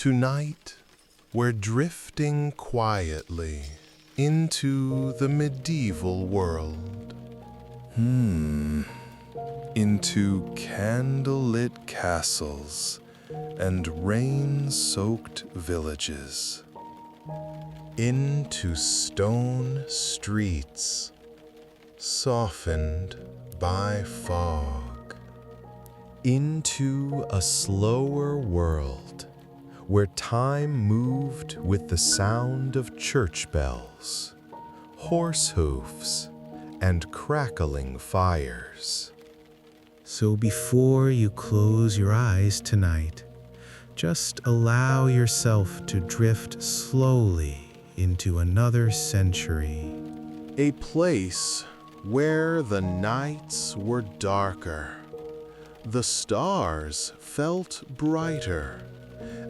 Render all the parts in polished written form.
Tonight, we're drifting quietly into the medieval world. Into candlelit castles and rain-soaked villages. Into stone streets, softened by fog. Into a slower world where time moved with the sound of church bells, horse hoofs, and crackling fires. So before you close your eyes tonight, just allow yourself to drift slowly into another century. A place where the nights were darker, the stars felt brighter,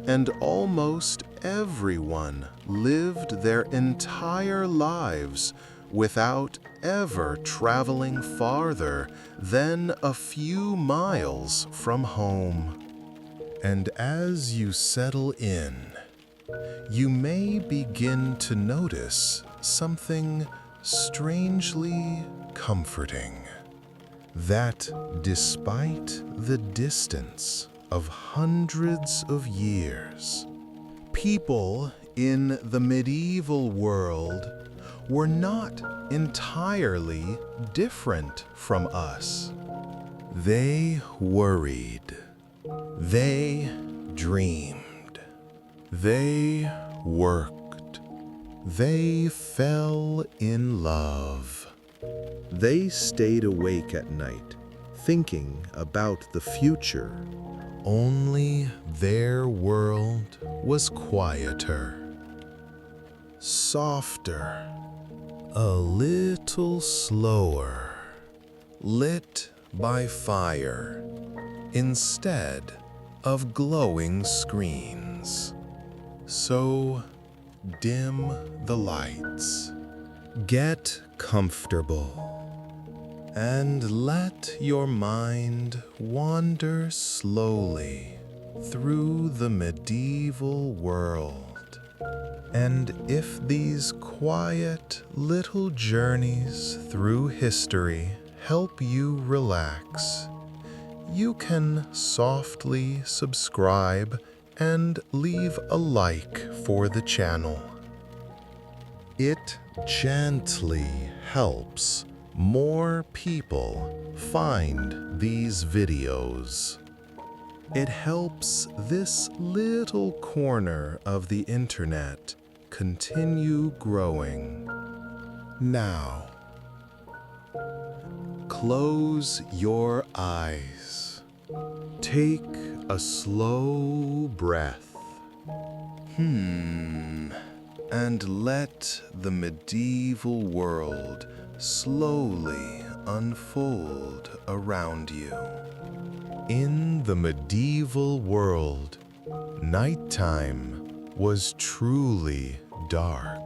and almost everyone lived their entire lives without ever traveling farther than a few miles from home. And as you settle in, you may begin to notice something strangely comforting. That despite the distance of hundreds of years, people in the medieval world were not entirely different from us. They worried. They dreamed. They worked. They fell in love. They stayed awake at night, thinking about the future. Only their world was quieter, softer, a little slower, lit by fire instead of glowing screens. So dim the lights, get comfortable, and let your mind wander slowly through the medieval world. And if these quiet little journeys through history help you relax, you can softly subscribe and leave a like for the channel. It gently helps more people find these videos. It helps this little corner of the internet continue growing. Now, close your eyes. Take a slow breath. And let the medieval world slowly unfold around you. In the medieval world, nighttime was truly dark.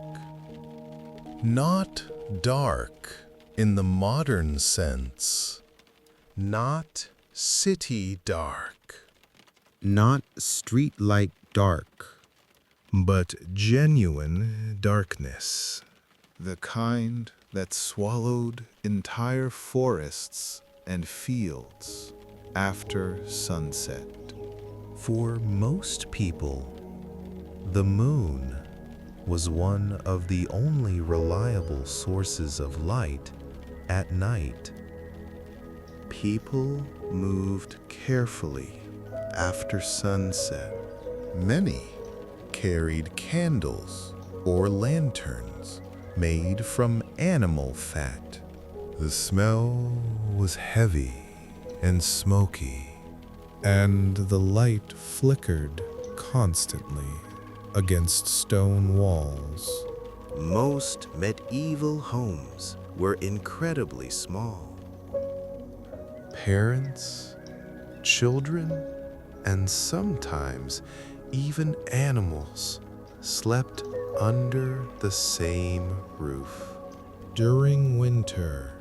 Not dark in the modern sense. Not city dark. Not street-like dark, but genuine darkness. The kind that swallowed entire forests and fields after sunset. For most people, the moon was one of the only reliable sources of light at night. People moved carefully after sunset. Many carried candles or lanterns made from animal fat. The smell was heavy and smoky, and the light flickered constantly against stone walls. Most medieval homes were incredibly small. Parents, children, and sometimes even animals slept under the same roof. During winter,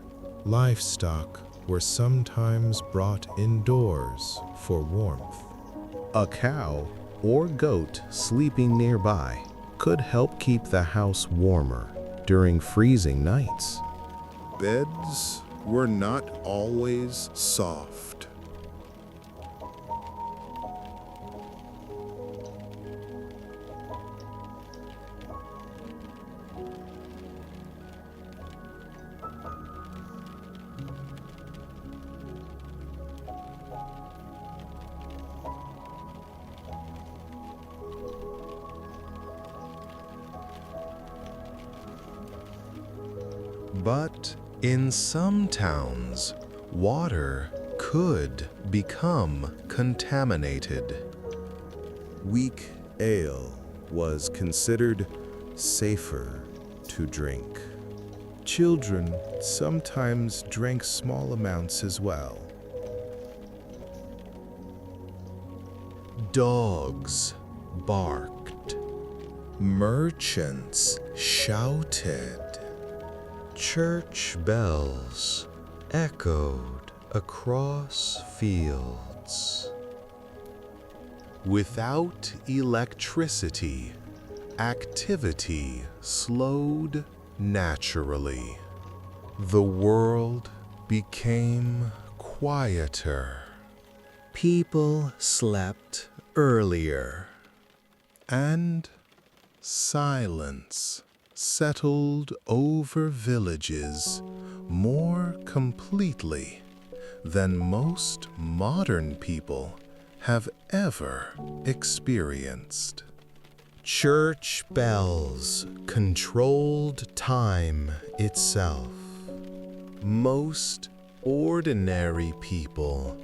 livestock were sometimes brought indoors for warmth. A cow or goat sleeping nearby could help keep the house warmer during freezing nights. Beds were not always soft. But in some towns, water could become contaminated. Weak ale was considered safer to drink. Children sometimes drank small amounts as well. Dogs barked. Merchants shouted. Church bells echoed across fields. Without electricity, activity slowed naturally. The world became quieter. People slept earlier, and silence settled over villages more completely than most modern people have ever experienced. Church bells controlled time itself. Most ordinary people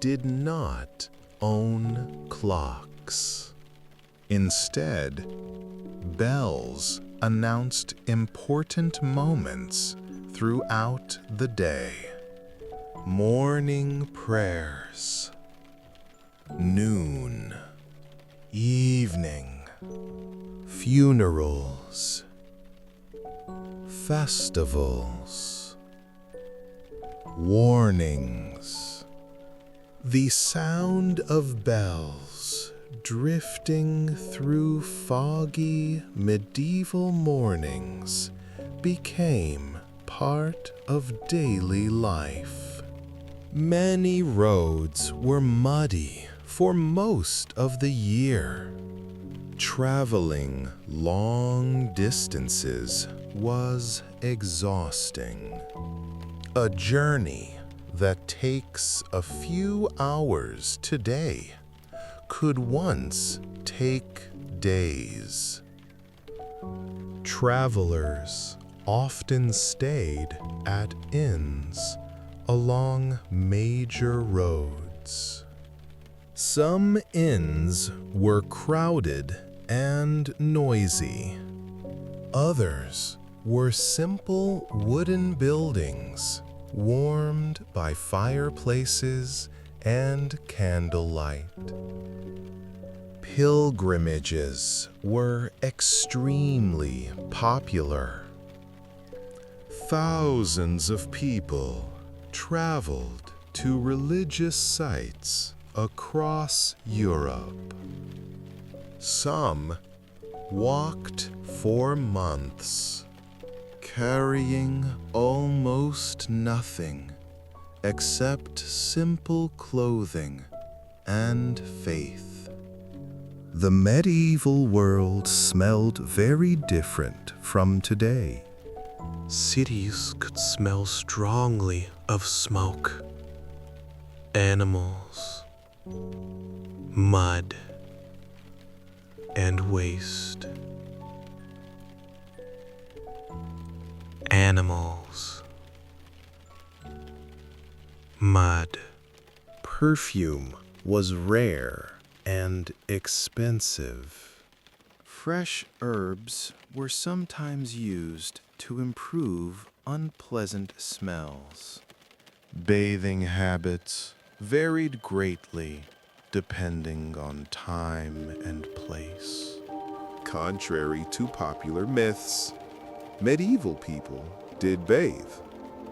did not own clocks. Instead, bells announced important moments throughout the day. Morning prayers, noon, evening, funerals, festivals, warnings. The sound of bells drifting through foggy medieval mornings became part of daily life. Many roads were muddy for most of the year. Traveling long distances was exhausting. A journey that takes a few hours today could once take days. Travelers often stayed at inns along major roads. Some inns were crowded and noisy. Others were simple wooden buildings warmed by fireplaces and candlelight. Pilgrimages were extremely popular. Thousands of people traveled to religious sites across Europe. Some walked for months, carrying almost nothing except simple clothing and faith. The medieval world smelled very different from today. Cities could smell strongly of smoke, animals, mud, and waste. Animals, mud. Perfume was rare and expensive. Fresh herbs were sometimes used to improve unpleasant smells. Bathing habits varied greatly depending on time and place. Contrary to popular myths, medieval people did bathe.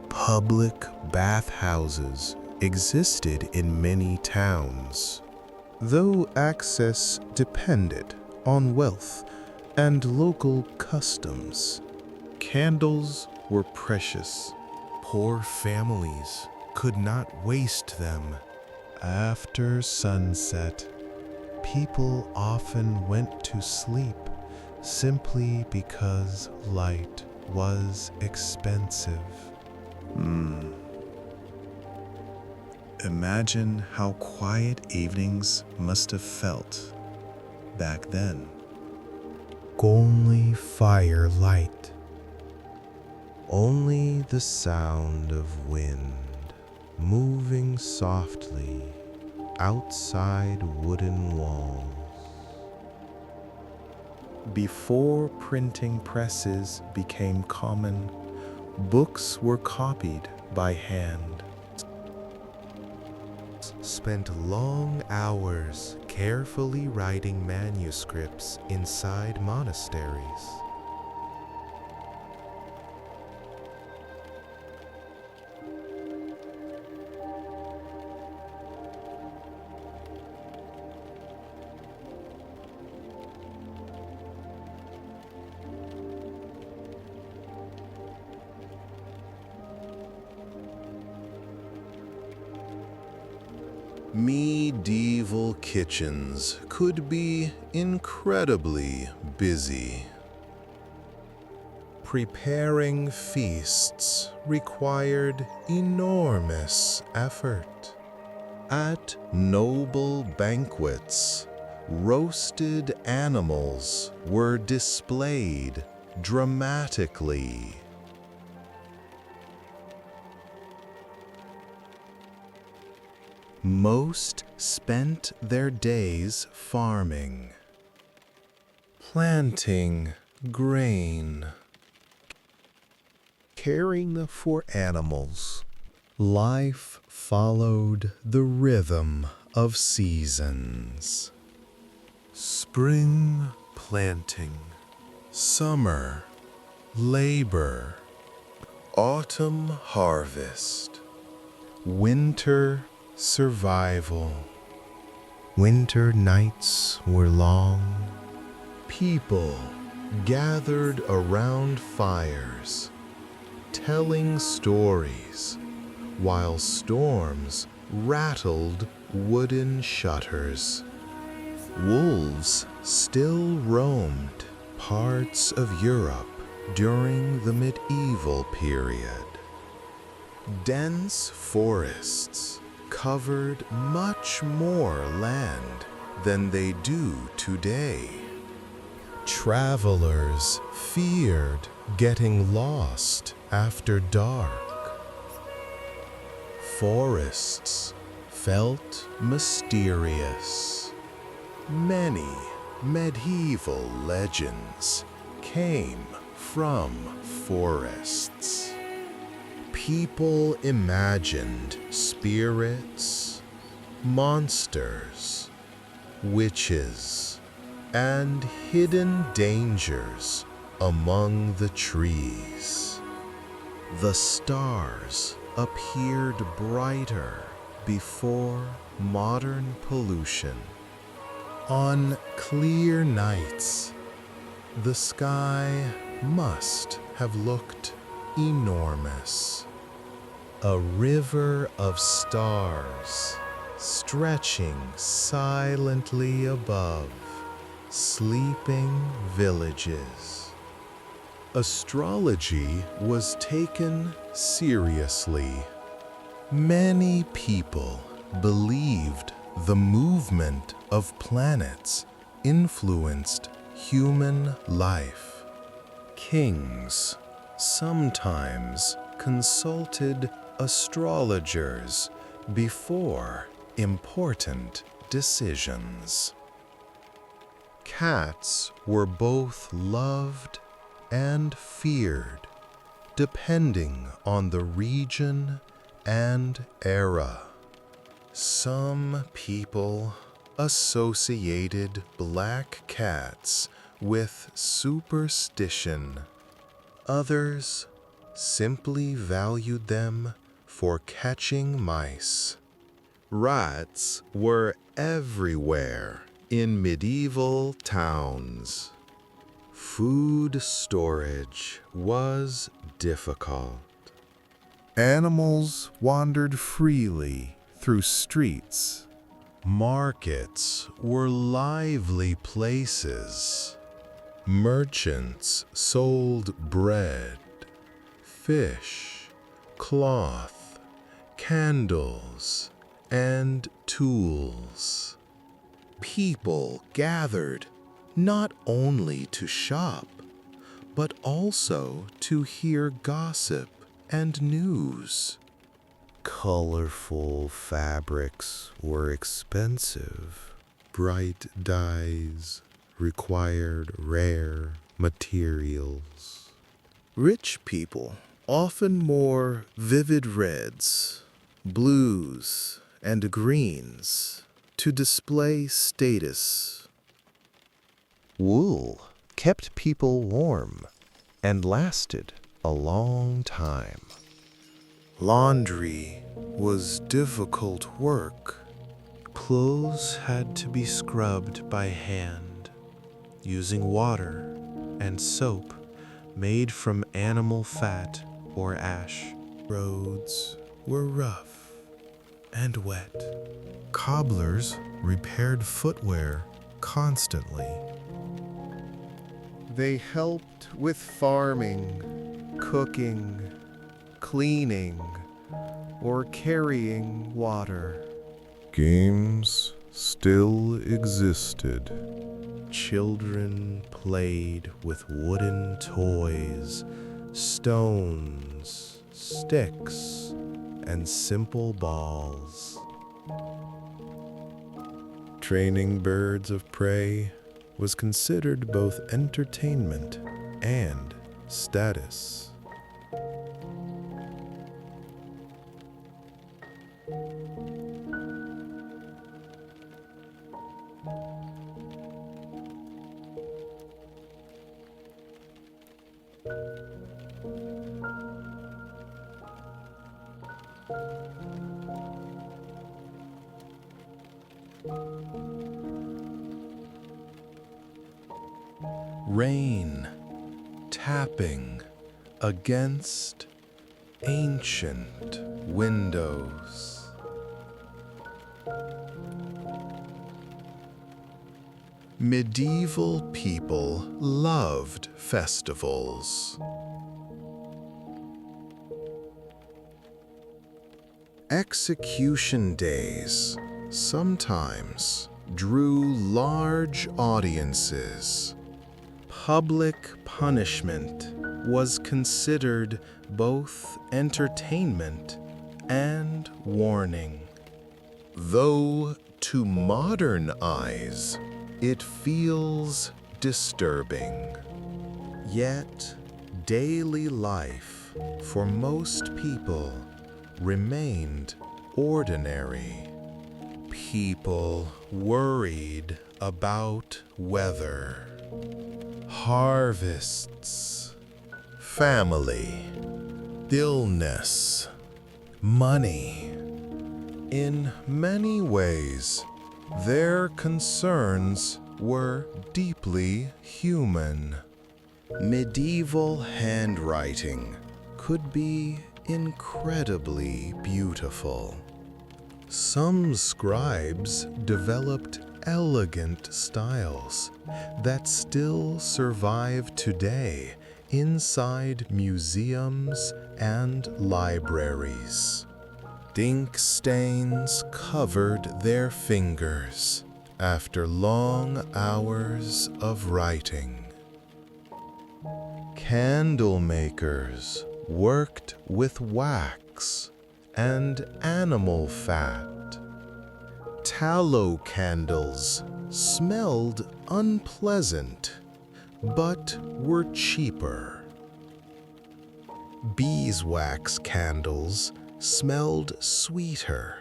Public bathhouses existed in many towns. though access depended on wealth and local customs. Candles were precious. Poor families could not waste them. After sunset, people often went to sleep simply because light was expensive. Imagine how quiet evenings must have felt back then. Only firelight. Only the sound of wind moving softly outside wooden walls. Before printing presses became common, books were copied by hand. Spent long hours carefully writing manuscripts inside monasteries. Medieval kitchens could be incredibly busy. Preparing feasts required enormous effort. At noble banquets, roasted animals were displayed dramatically. Most spent their days farming, planting grain, caring for animals. Life followed the rhythm of seasons. Spring planting, summer labor, autumn harvest, winter survival. Winter nights were long. People gathered around fires, telling stories, while storms rattled wooden shutters. Wolves still roamed parts of Europe during the medieval period. Dense forests covered much more land than they do today. Travelers feared getting lost after dark. Forests felt mysterious. Many medieval legends came from forests. People imagined spirits, monsters, witches, and hidden dangers among the trees. The stars appeared brighter before modern pollution. On clear nights, the sky must have looked enormous. A river of stars stretching silently above sleeping villages. Astrology was taken seriously. Many people believed the movement of planets influenced human life. Kings sometimes consulted astrologers before important decisions. Cats were both loved and feared, depending on the region and era. Some people associated black cats with superstition. Others simply valued them for catching mice. Rats were everywhere in medieval towns. Food storage was difficult. Animals wandered freely through streets. Markets were lively places. Merchants sold bread, fish, cloth, candles, and tools. People gathered not only to shop, but also to hear gossip and news. Colorful fabrics were expensive. Bright dyes required rare materials. Rich people often wore vivid reds, blues, and greens to display status. Wool kept people warm and lasted a long time. Laundry was difficult work. Clothes had to be scrubbed by hand, using water and soap made from animal fat or ash. Roads were rough and wet. Cobblers repaired footwear constantly. They helped with farming, cooking, cleaning, or carrying water. Games still existed. Children played with wooden toys, stones, sticks, and simple balls. Training birds of prey was considered both entertainment and status. Rain tapping against ancient windows. Medieval people loved festivals. Execution days sometimes drew large audiences. Public punishment was considered both entertainment and warning. Though to modern eyes, it feels disturbing. Yet, daily life for most people remained ordinary. People worried about weather, harvests, family, illness, money. In many ways, their concerns were deeply human. Medieval handwriting could be incredibly beautiful. Some scribes developed elegant styles that still survive today inside museums and libraries. Ink stains covered their fingers after long hours of writing. Candle makers worked with wax and animal fat. Tallow candles smelled unpleasant, but were cheaper. Beeswax candles smelled sweeter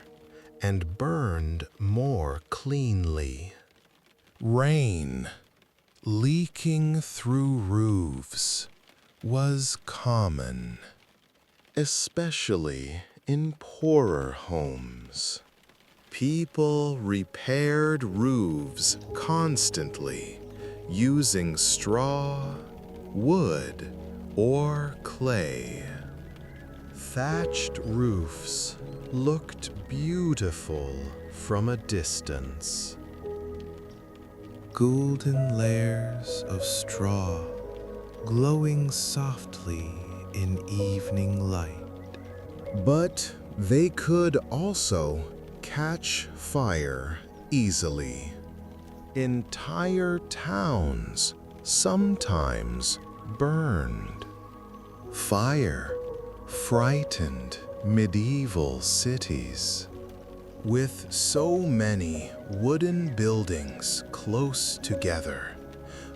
and burned more cleanly. Rain leaking through roofs was common, especially in poorer homes. People repaired roofs constantly, using straw, wood, or clay. Thatched roofs looked beautiful from a distance. Golden layers of straw glowing softly in evening light. But they could also catch fire easily. Entire towns sometimes burned. Fire frightened medieval cities. With so many wooden buildings close together,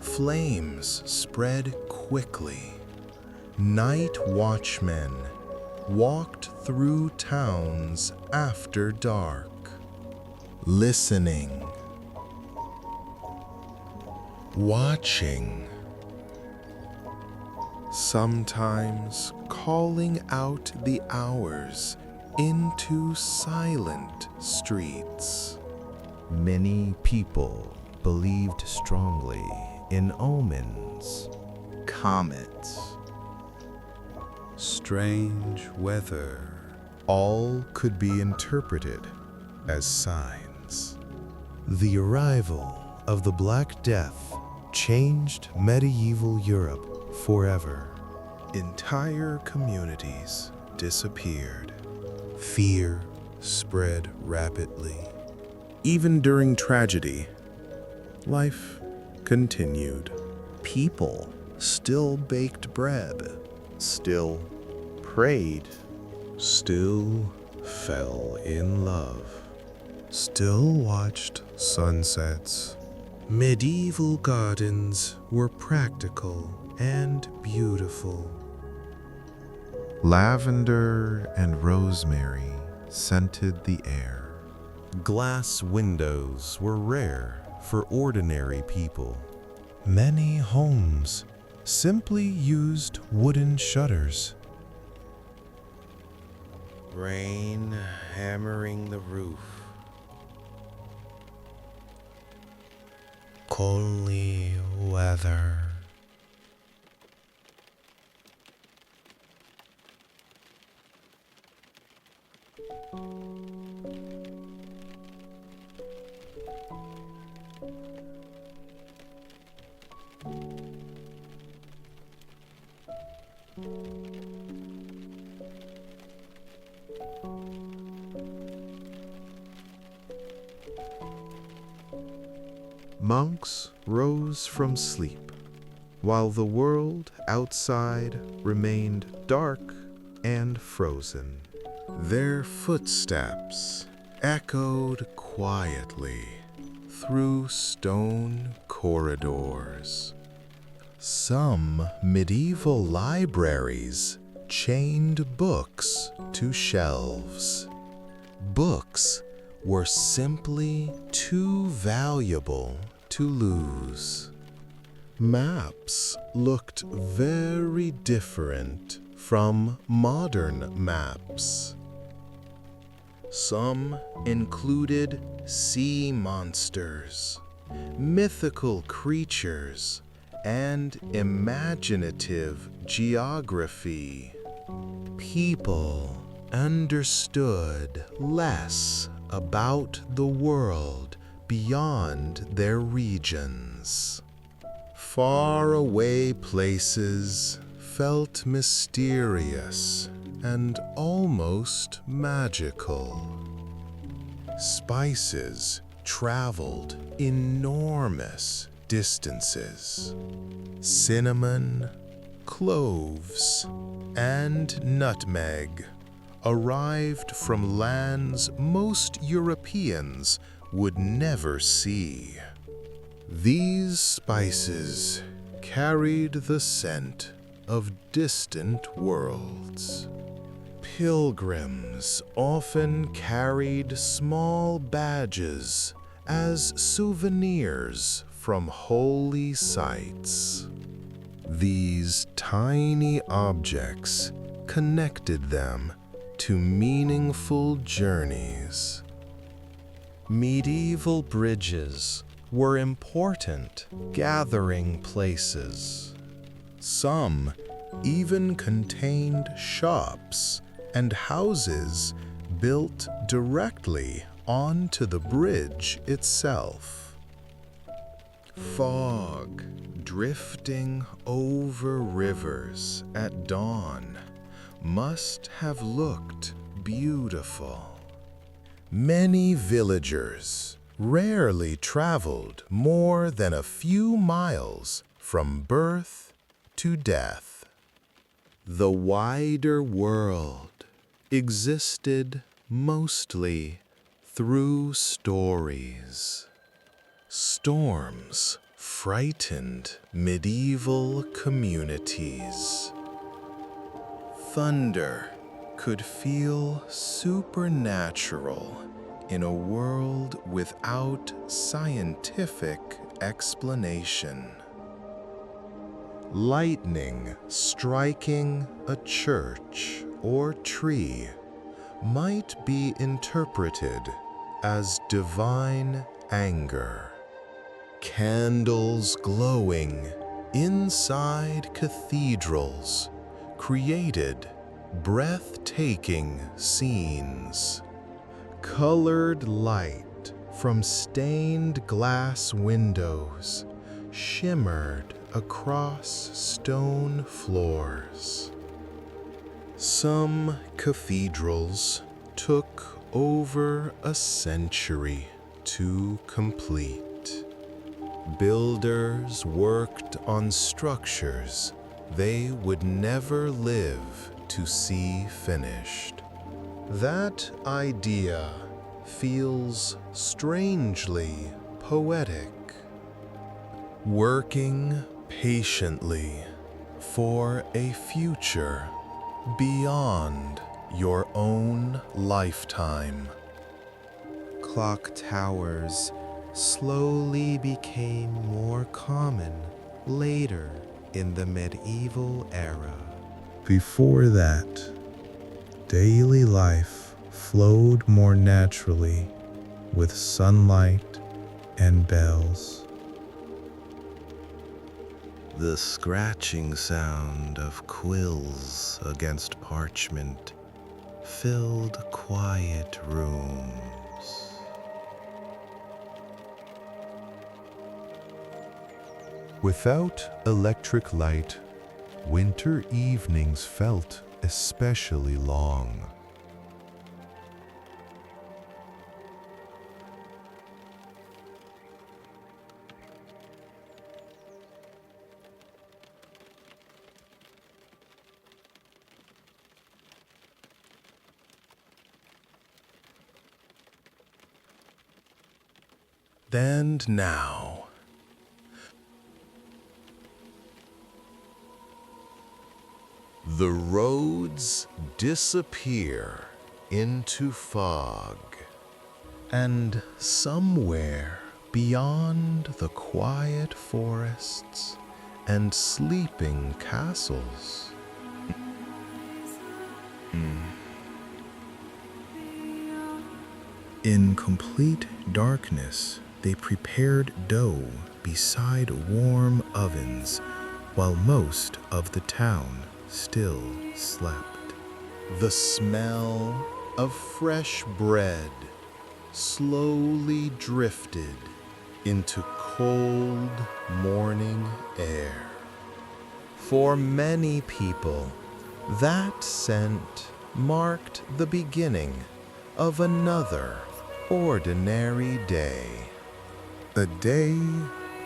flames spread quickly. Night watchmen walked through towns after dark, listening, watching, sometimes calling out the hours into silent streets. Many people believed strongly in omens, comets, Strange weather. All could be interpreted as signs. The arrival of the Black Death changed medieval Europe forever. Entire communities disappeared. Fear spread rapidly. Even during tragedy, life continued. People still baked bread, still prayed, Still fell in love. Still watched sunsets. Medieval gardens were practical and beautiful. Lavender and rosemary scented the air. glass windows were rare for ordinary people. Many homes simply used wooden shutters. Rain hammering the roof. Coldly weather. Monks rose from sleep, while the world outside remained dark and frozen. Their footsteps echoed quietly through stone corridors. Some medieval libraries chained books to shelves. Books were simply too valuable to lose. Maps looked very different from modern maps. Some included sea monsters, mythical creatures, and imaginative geography. People understood less about the world beyond their regions. Faraway places felt mysterious and almost magical. Spices traveled enormous distances. Cinnamon, cloves, and nutmeg arrived from lands most Europeans would never see. These spices carried the scent of distant worlds. Pilgrims often carried small badges as souvenirs from holy sites. These tiny objects connected them to meaningful journeys. Medieval bridges were important gathering places. Some even contained shops and houses built directly onto the bridge itself. Fog drifting over rivers at dawn must have looked beautiful. Many villagers rarely traveled more than a few miles from birth to death. The wider world existed mostly through stories. Storms frightened medieval communities. Thunder could feel supernatural in a world without scientific explanation. Lightning striking a church or tree might be interpreted as divine anger. Candles glowing inside cathedrals created breathtaking scenes. Colored light from stained glass windows shimmered across stone floors. Some cathedrals took over a century to complete. Builders worked on structures they would never live to see finished. That idea feels strangely poetic. Working patiently for a future beyond your own lifetime. Clock towers slowly became more common later in the medieval era. Before that, daily life flowed more naturally with sunlight and bells. The scratching sound of quills against parchment filled quiet rooms. Without electric light, winter evenings felt especially long. And now, the roads disappear into fog, and somewhere beyond the quiet forests and sleeping castles, In complete darkness, they prepared dough beside warm ovens, while most of the town still slept. the smell of fresh bread slowly drifted into cold morning air. For many people, that scent marked the beginning of another ordinary day. A day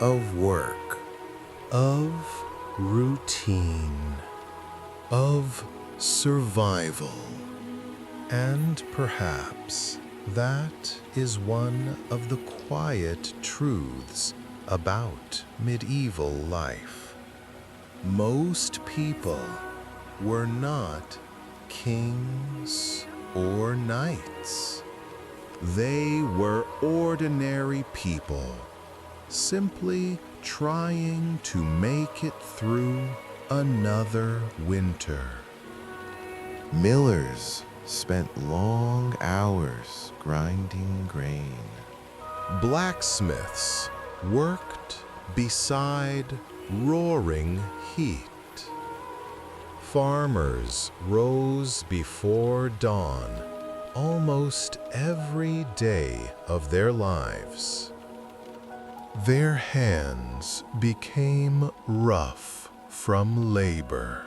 of work, Of routine, of survival. And perhaps that is one of the quiet truths about medieval life. Most people were not kings or knights. They were ordinary people, simply trying to make it through another winter. Millers spent long hours grinding grain. Blacksmiths worked beside roaring heat. Farmers rose before dawn almost every day of their lives. Their hands became rough from labor.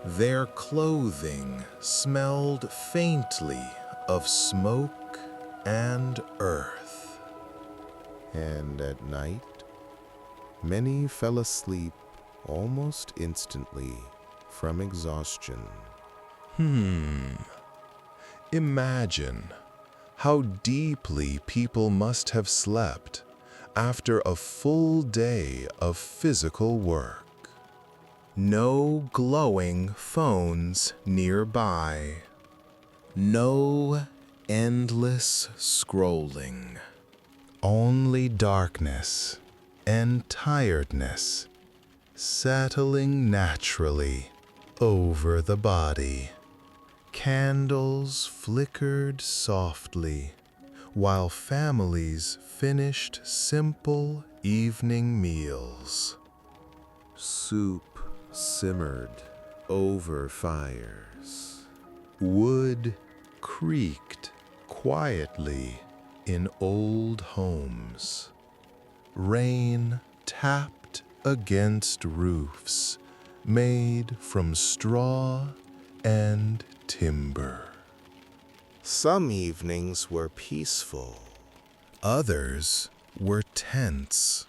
Their clothing smelled faintly of smoke and earth. And at night, many fell asleep almost instantly from exhaustion. Imagine how deeply people must have slept after a full day of physical work. No glowing phones nearby. No endless scrolling. Only darkness and tiredness settling naturally over the body. Candles flickered softly while families finished simple evening meals. Soup simmered over fires. Wood creaked quietly in old homes. Rain tapped against roofs made from straw and timber. Some evenings were peaceful. Others were tense,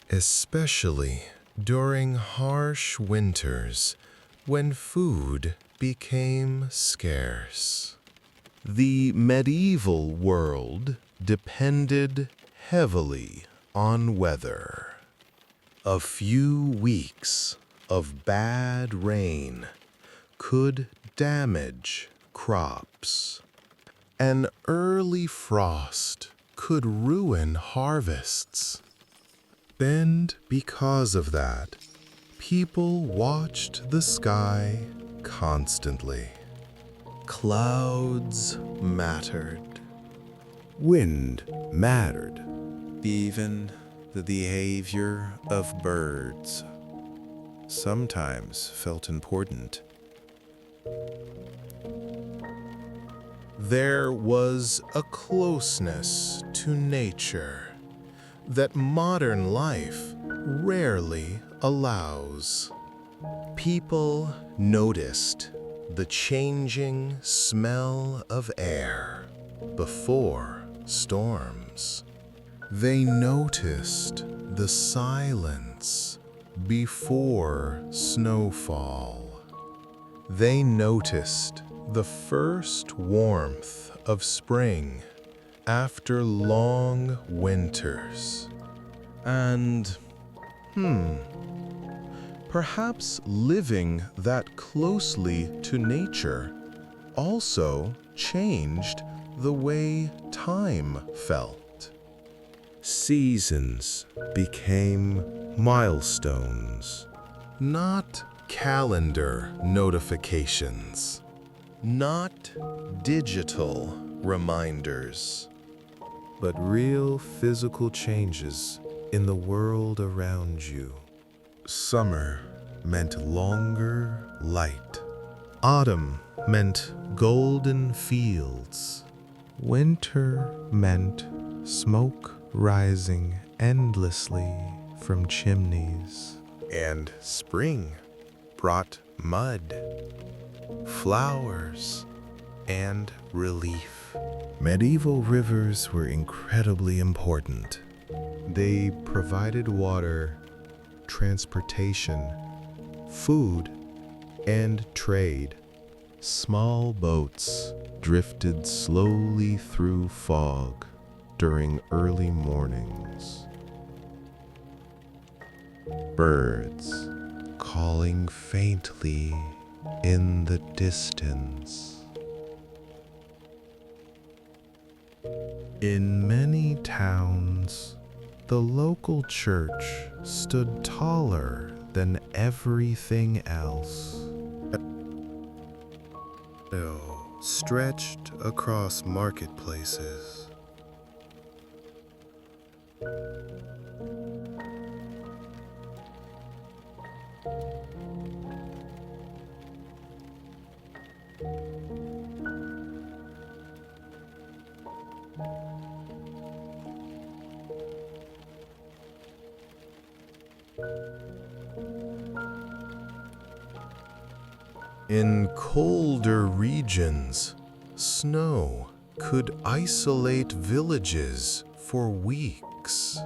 especially during harsh winters when food became scarce. The medieval world depended heavily on weather. A few weeks of bad rain could damage crops. An early frost could ruin harvests. And because of that, people watched the sky constantly. Clouds mattered. Wind mattered. Even the behavior of birds sometimes felt important. There was a closeness to nature that modern life rarely allows. People noticed the changing smell of air before storms. They noticed the silence before snowfall. They noticed the first warmth of spring after long winters. And, perhaps living that closely to nature also changed the way time felt. Seasons became milestones. Not calendar notifications, not digital reminders, But real physical changes in the world around you. Summer meant longer light. Autumn meant golden fields. Winter meant smoke rising endlessly from chimneys. And spring brought mud, flowers, and relief. Medieval rivers were incredibly important. They provided water, transportation, food, and trade. Small boats drifted slowly through fog during early mornings. Birds calling faintly in the distance. In many towns, the local church stood taller than everything else. Stretched across marketplaces. In colder regions, snow could isolate villages for weeks.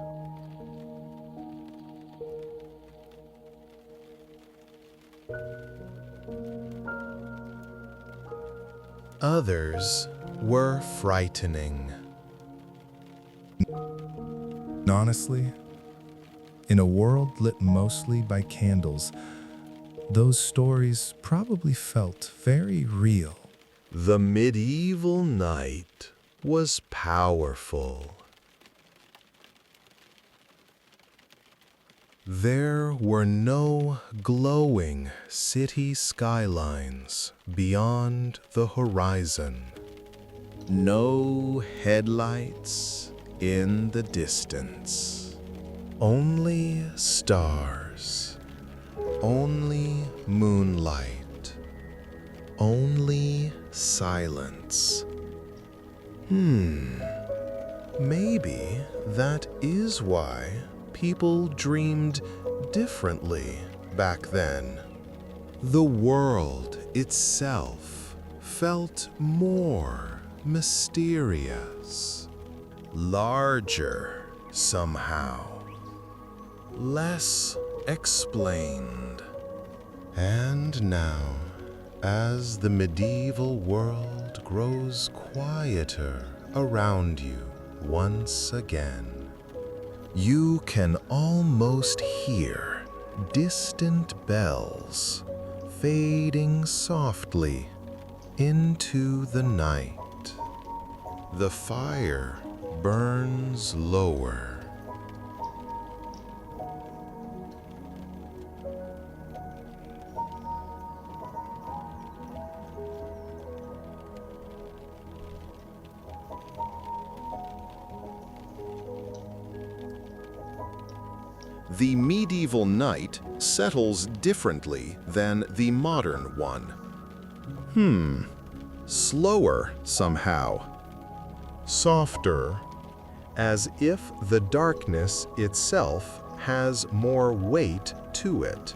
Others were frightening. Honestly, in a world lit mostly by candles, those stories probably felt very real. The medieval night was powerful. There were no glowing city skylines beyond the horizon. No headlights in the distance. Only stars. Only moonlight. Only silence. Maybe that is why people dreamed differently back then. The world itself felt more mysterious, larger somehow, less explained. And now, as the medieval world grows quieter around you once again, you can almost hear distant bells fading softly into the night. The fire burns lower. The medieval night settles differently than the modern one. Slower somehow. Softer, as if the darkness itself has more weight to it.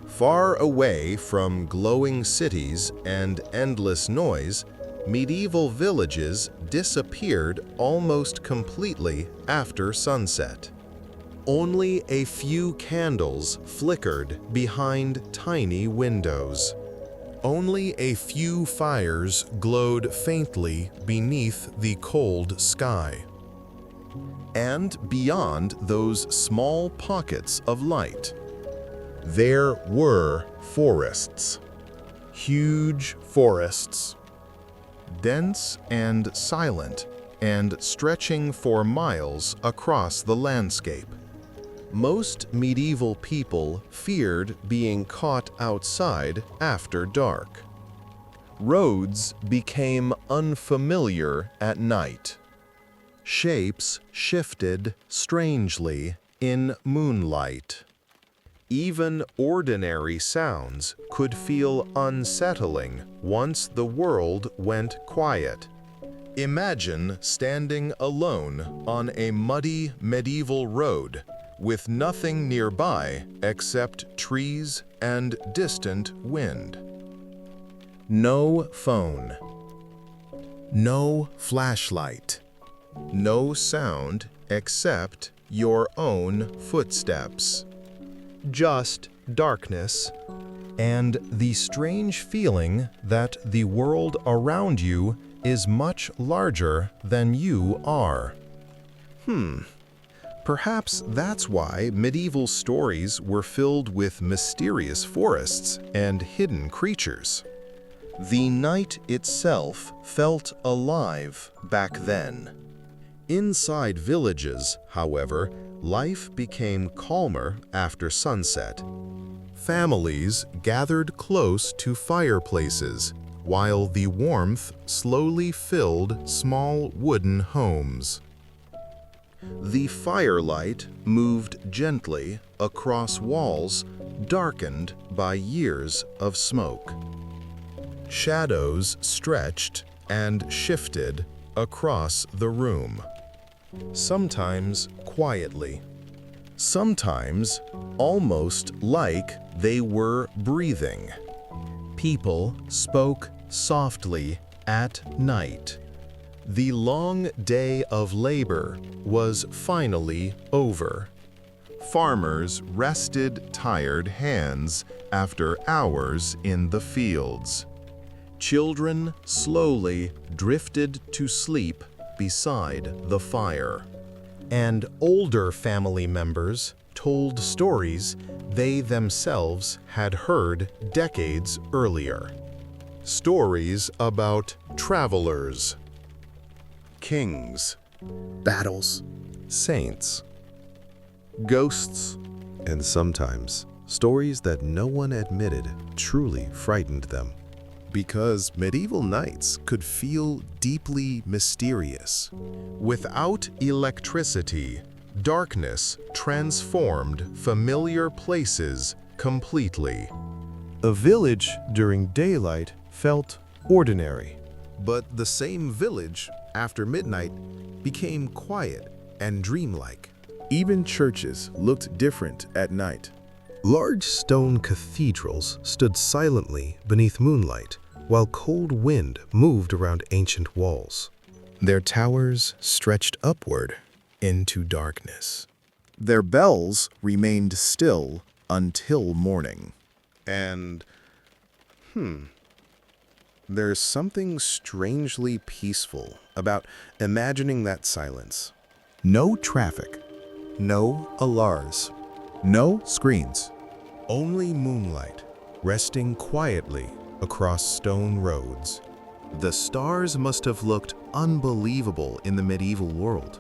Far away from glowing cities and endless noise, medieval villages disappeared almost completely after sunset. Only a few candles flickered behind tiny windows. Only a few fires glowed faintly beneath the cold sky. And beyond those small pockets of light, there were forests. Huge forests. Dense and silent, and stretching for miles across the landscape. Most medieval people feared being caught outside after dark. Roads became unfamiliar at night. Shapes shifted strangely in moonlight. Even ordinary sounds could feel unsettling once the world went quiet. Imagine standing alone on a muddy medieval road, with nothing nearby except trees and distant wind. No phone. No flashlight. No sound except your own footsteps. Just darkness and the strange feeling that the world around you is much larger than you are. Perhaps that's why medieval stories were filled with mysterious forests and hidden creatures. The night itself felt alive back then. Inside villages, however, life became calmer after sunset. Families gathered close to fireplaces, while the warmth slowly filled small wooden homes. The firelight moved gently across walls darkened by years of smoke. Shadows stretched and shifted across the room, sometimes quietly, sometimes almost like they were breathing. People spoke softly at night. The long day of labor was finally over. Farmers rested tired hands after hours in the fields. Children slowly drifted to sleep beside the fire. And older family members told stories they themselves had heard decades earlier. Stories about travelers, kings, Battles, saints, ghosts, and sometimes stories that no one admitted truly frightened them. Because medieval nights could feel deeply mysterious. Without electricity, darkness transformed familiar places completely. A village during daylight felt ordinary. But the same village, after midnight, became quiet and dreamlike. Even churches looked different at night. Large stone cathedrals stood silently beneath moonlight, while cold wind moved around ancient walls. Their towers stretched upward into darkness. Their bells remained still until morning. And, there's something strangely peaceful about imagining that silence. No traffic, no alarms, no screens. Only moonlight, resting quietly across stone roads. The stars must have looked unbelievable in the medieval world.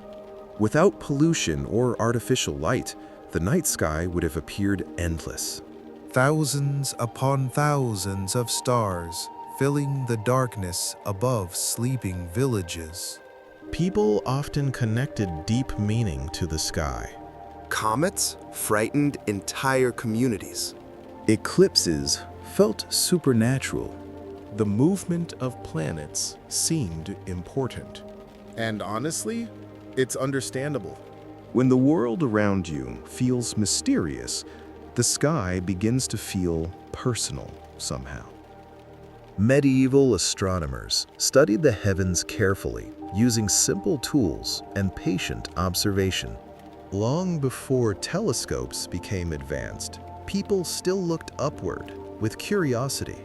Without pollution or artificial light, the night sky would have appeared endless. Thousands upon thousands of stars filling the darkness above sleeping villages. People often connected deep meaning to the sky. Comets frightened entire communities. Eclipses felt supernatural. The movement of planets seemed important. And honestly, it's understandable. When the world around you feels mysterious, the sky begins to feel personal somehow. Medieval astronomers studied the heavens carefully, using simple tools and patient observation. Long before telescopes became advanced, people still looked upward with curiosity.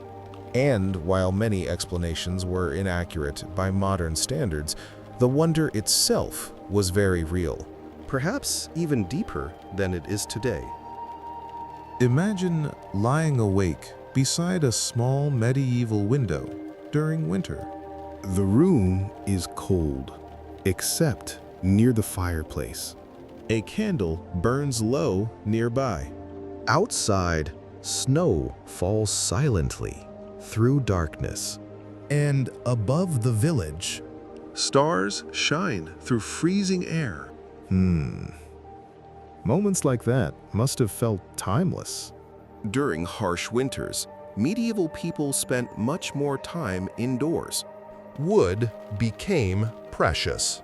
And while many explanations were inaccurate by modern standards, the wonder itself was very real, perhaps even deeper than it is today. Imagine lying awake beside a small medieval window during winter. The room is cold, except near the fireplace. A candle burns low nearby. Outside, snow falls silently through darkness. And above the village, stars shine through freezing air. Moments like that must have felt timeless. During harsh winters, medieval people spent much more time indoors. Wood became precious.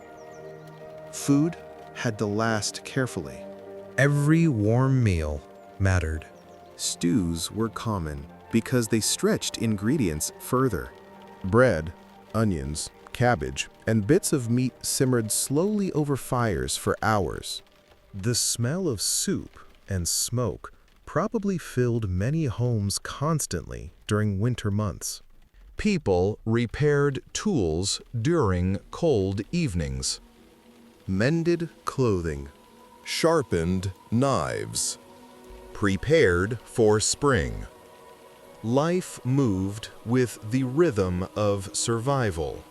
Food had to last carefully. Every warm meal mattered. Stews were common because they stretched ingredients further. Bread, onions, cabbage, and bits of meat simmered slowly over fires for hours. The smell of soup and smoke probably filled many homes constantly during winter months. People repaired tools during cold evenings, mended clothing, sharpened knives, prepared for spring. Life moved with the rhythm of survival.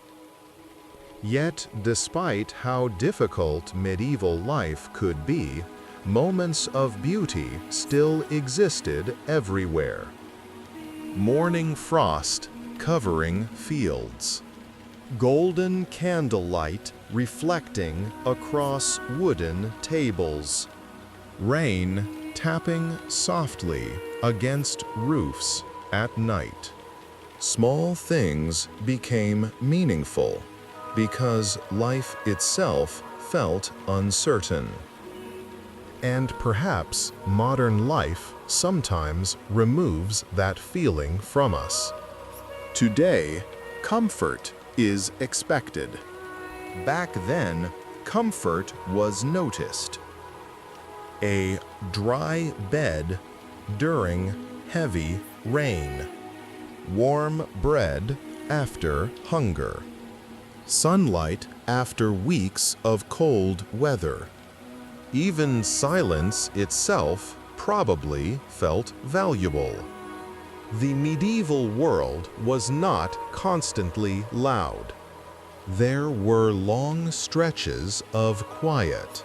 Yet, despite how difficult medieval life could be, moments of beauty still existed everywhere. Morning frost covering fields, golden candlelight reflecting across wooden tables, rain tapping softly against roofs at night. Small things became meaningful because life itself felt uncertain. And perhaps modern life sometimes removes that feeling from us. Today, comfort is expected. Back then, comfort was noticed. A dry bed during heavy rain, warm bread after hunger, sunlight after weeks of cold weather. Even silence itself probably felt valuable. The medieval world was not constantly loud. There were long stretches of quiet,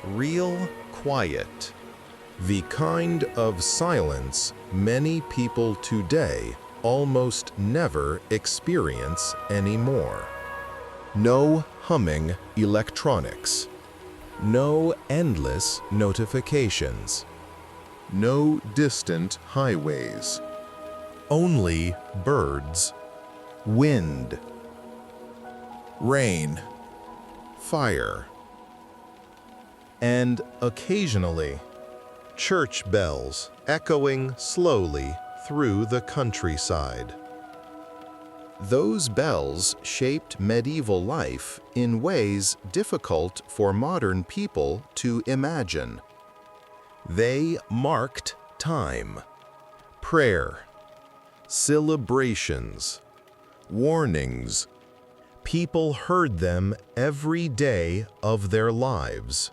real quiet, the kind of silence many people today almost never experience anymore. No humming electronics, no endless notifications, no distant highways, only birds, wind, rain, fire, and occasionally church bells echoing slowly through the countryside. Those bells shaped medieval life in ways difficult for modern people to imagine. They marked time, prayer, celebrations, warnings. People heard them every day of their lives.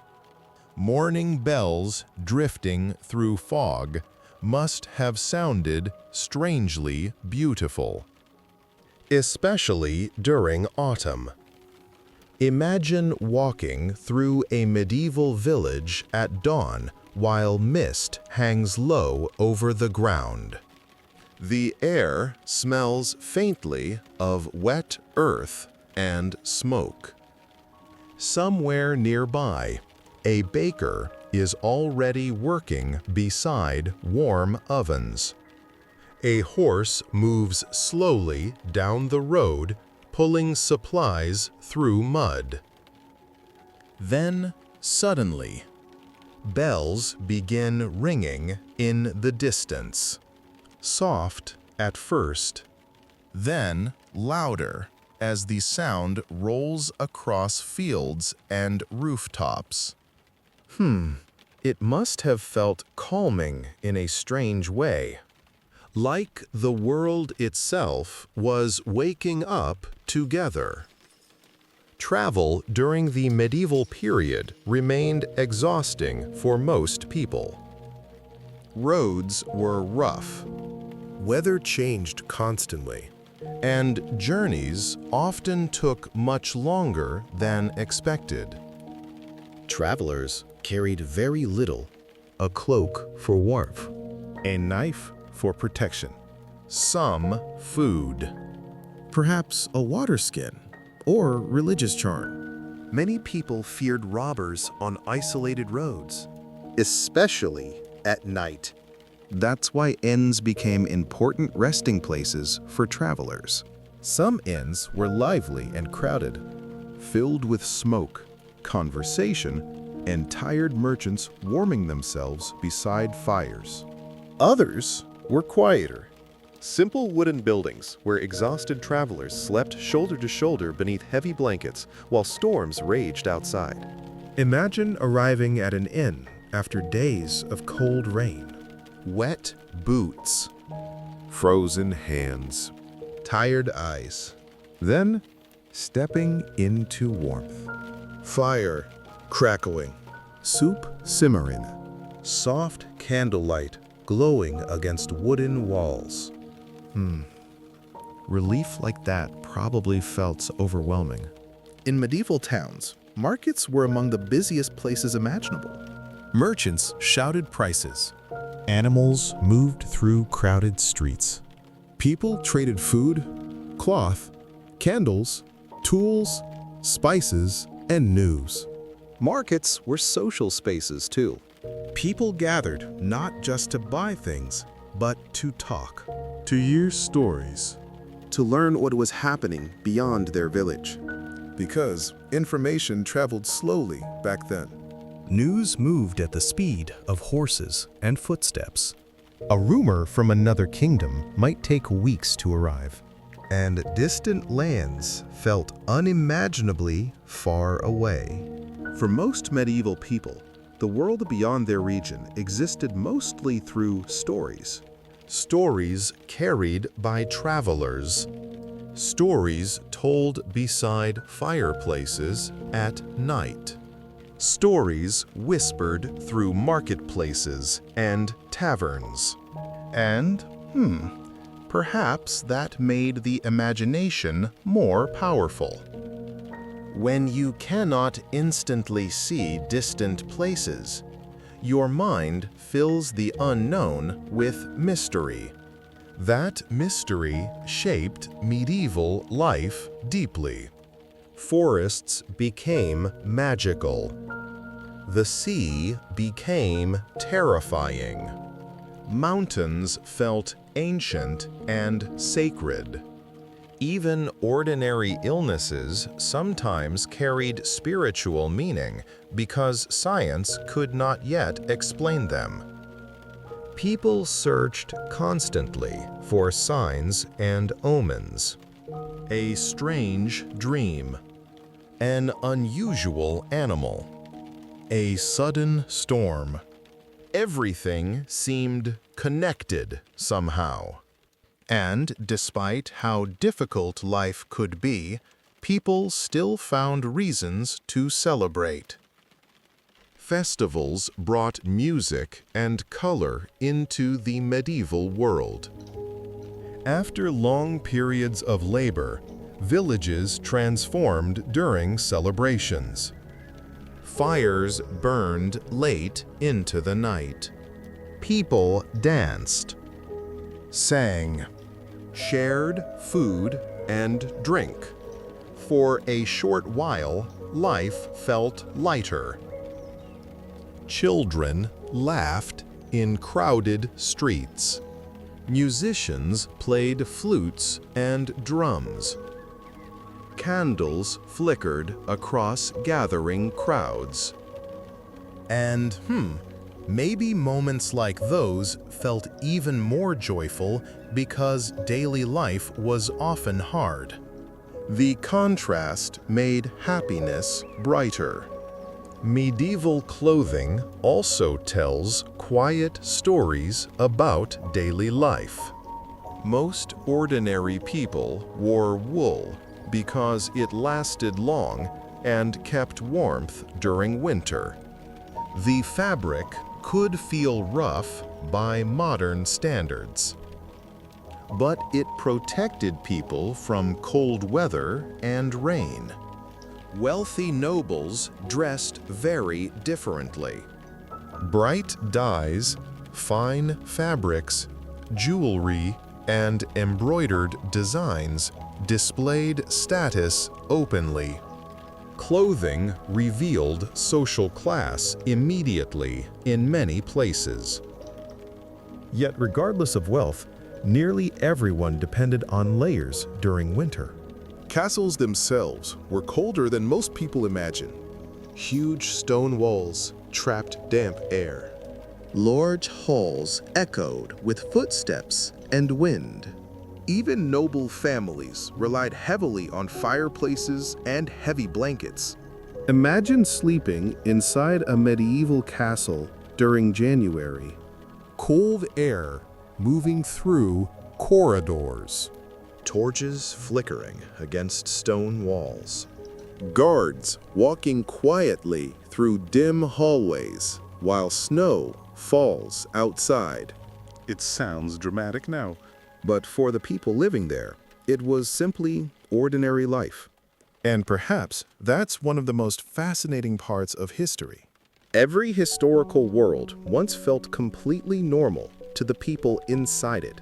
Morning bells drifting through fog must have sounded strangely beautiful, especially during autumn. Imagine walking through a medieval village at dawn while mist hangs low over the ground. The air smells faintly of wet earth and smoke. Somewhere nearby, a baker is already working beside warm ovens. A horse moves slowly down the road, pulling supplies through mud. Then, suddenly, bells begin ringing in the distance. Soft at first, then louder as the sound rolls across fields and rooftops. It must have felt calming in a strange way, like the world itself was waking up together. Travel during the medieval period remained exhausting for most people. Roads were rough, weather changed constantly, and journeys often took much longer than expected. Travelers carried very little: a cloak for warmth, a knife for protection, some food, perhaps a water skin or religious charm. Many people feared robbers on isolated roads, especially at night. That's why inns became important resting places for travelers. Some inns were lively and crowded, filled with smoke, conversation, and tired merchants warming themselves beside fires. Others were quieter, simple wooden buildings where exhausted travelers slept shoulder to shoulder beneath heavy blankets while storms raged outside. Imagine arriving at an inn after days of cold rain. Wet boots, frozen hands, tired eyes. Then, stepping into warmth. Fire crackling, soup simmering, soft candlelight glowing against wooden walls. Relief like that probably felt overwhelming. In medieval towns, markets were among the busiest places imaginable. Merchants shouted prices. Animals moved through crowded streets. People traded food, cloth, candles, tools, spices, and news. Markets were social spaces too. People gathered not just to buy things, but to talk. To hear stories, to learn what was happening beyond their village. Because information traveled slowly back then. News moved at the speed of horses and footsteps. A rumor from another kingdom might take weeks to arrive. And distant lands felt unimaginably far away. For most medieval people, the world beyond their region existed mostly through stories. Stories carried by travelers. Stories told beside fireplaces at night. Stories whispered through marketplaces and taverns. And, perhaps that made the imagination more powerful. When you cannot instantly see distant places, your mind fills the unknown with mystery. That mystery shaped medieval life deeply. Forests became magical. The sea became terrifying. Mountains felt ancient and sacred. Even ordinary illnesses sometimes carried spiritual meaning because science could not yet explain them. People searched constantly for signs and omens. A strange dream, an unusual animal, a sudden storm. Everything seemed connected somehow. And despite how difficult life could be, people still found reasons to celebrate. Festivals brought music and color into the medieval world. After long periods of labor, villages transformed during celebrations. Fires burned late into the night. People danced, sang, shared food and drink. For a short while, life felt lighter. Children laughed in crowded streets. Musicians played flutes and drums. Candles flickered across gathering crowds. And, maybe moments like those felt even more joyful because daily life was often hard. The contrast made happiness brighter. Medieval clothing also tells quiet stories about daily life. Most ordinary people wore wool because it lasted long and kept warmth during winter. The fabric could feel rough by modern standards, but it protected people from cold weather and rain. Wealthy nobles dressed very differently. Bright dyes, fine fabrics, jewelry, and embroidered designs displayed status openly. Clothing revealed social class immediately in many places. Yet regardless of wealth, nearly everyone depended on layers during winter. Castles themselves were colder than most people imagine. Huge stone walls trapped damp air. Large halls echoed with footsteps and wind. Even noble families relied heavily on fireplaces and heavy blankets. Imagine sleeping inside a medieval castle during January. Cold air moving through corridors. Torches flickering against stone walls. Guards walking quietly through dim hallways while snow falls outside. It sounds dramatic now. But for the people living there, it was simply ordinary life. And perhaps that's one of the most fascinating parts of history. Every historical world once felt completely normal to the people inside it.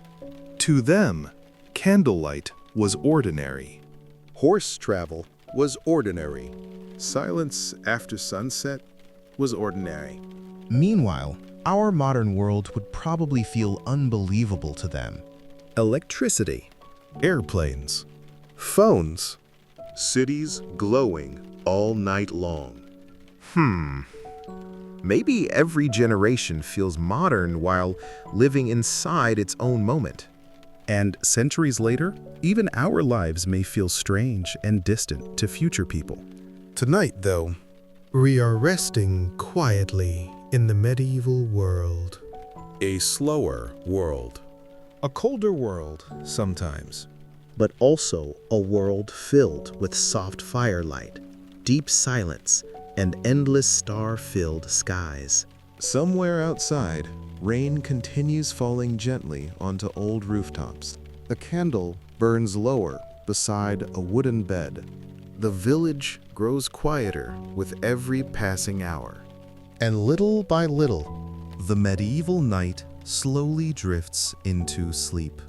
To them, candlelight was ordinary. Horse travel was ordinary. Silence after sunset was ordinary. Meanwhile, our modern world would probably feel unbelievable to them. Electricity, Airplanes. phones, cities glowing all night long. Maybe every generation feels modern while living inside its own moment. And centuries later, even our lives may feel strange and distant to future people. Tonight, though, we are resting quietly in the medieval world. A slower world. A colder world, sometimes. But also a world filled with soft firelight, deep silence, and endless star-filled skies. Somewhere outside, rain continues falling gently onto old rooftops. A candle burns lower beside a wooden bed. The village grows quieter with every passing hour. And little by little, the medieval night slowly drifts into sleep.